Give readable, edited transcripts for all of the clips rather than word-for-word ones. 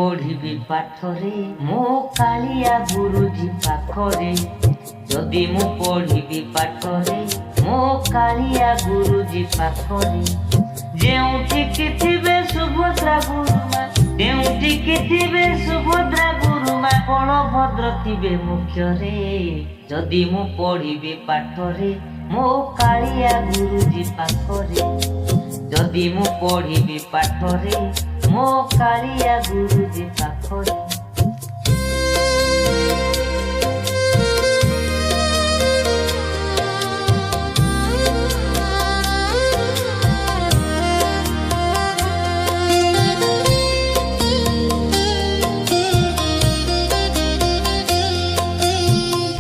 पढ़ी पाठरे मो कालिया गुरुजी पाखरे जदि मु पढ़ी पाठरे मो कालिया गुरुजी पाखरे जेउठिकी थिबे सुभद्रा गुरुमा जेउठिकी थिबे सुभद्रा गुरुमा बलभद्र थिबे मुख्यरे जदि मु पढ़ी पाठरे मो कालिया गुरुजी पाखरे जदि मु पढ़ी पाठरे मो कालिया गुरुजी पाखरे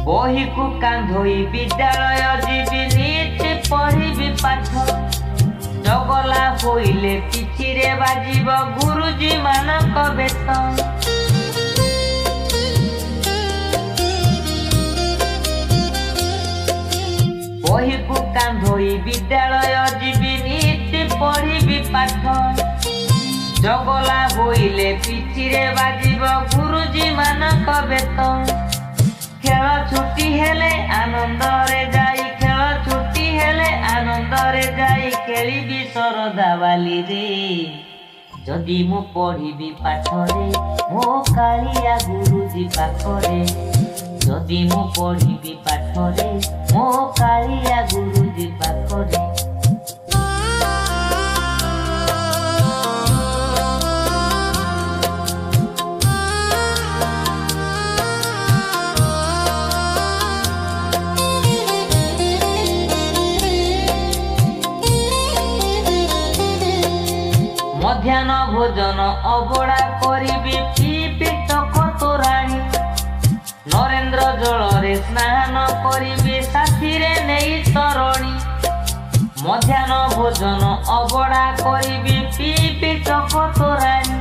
बही को कांधोई विद्यालय जीवी नीति पढ़ी पाठ जगला होइले पिठिरे बाजिब गुरुजी मानक बेतन बही को कांधोई विद्यालय जीवी नीति पढ़ी पाठ जगला होइले पिठिरे बाजिब गुरुजी मानक बेतन खेल छुट्टी हेले आनंद रे जाई खेल छुट्टी हेले आनंद रे जाई खेली शरदा बाली रे जदि मु पढ़ी पाठरे मो कालिया गुरुजी पाखरे जदि मु पढ़ी पाठरे मो कालिया गुरुजी पाखरे मध्याह्न भोजन अबड़ा करिबी पीपी टक तोराणी नरेंद्र जलरे स्नान करिबी साथीरे नेई तरणी मध्याह्न भोजन अबड़ा करिबी पीपी टक तोराणी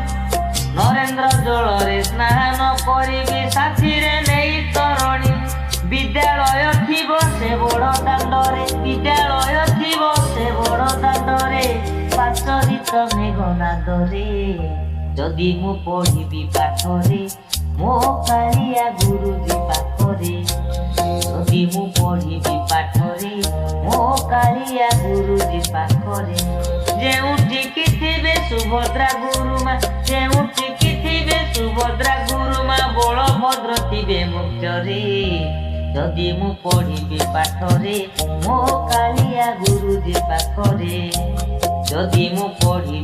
नरेंद्र जलरे स्नान करिबी साथीरे नेई तरणी विद्यालय थिबो से बड़ दांडरे विद्यालय थिबो से बड़ दांडरे पाचरित मेघनादरे जदि मु पढ़ी पाठरे मो कालिया गुरुजी पाखरे जदि मु पढ़ी पाठरे मो कालिया गुरुजी पाखरे जेउठिकी थिबे सुभद्रा गुरुमा जेउठिकी थिबे सुभद्रा गुरुमा बलभद्र थिबे मुख्यरे जदि मु पढ़ी पाठरे मो कालिया गुरुजी पाखरे जदि मु पढ़ी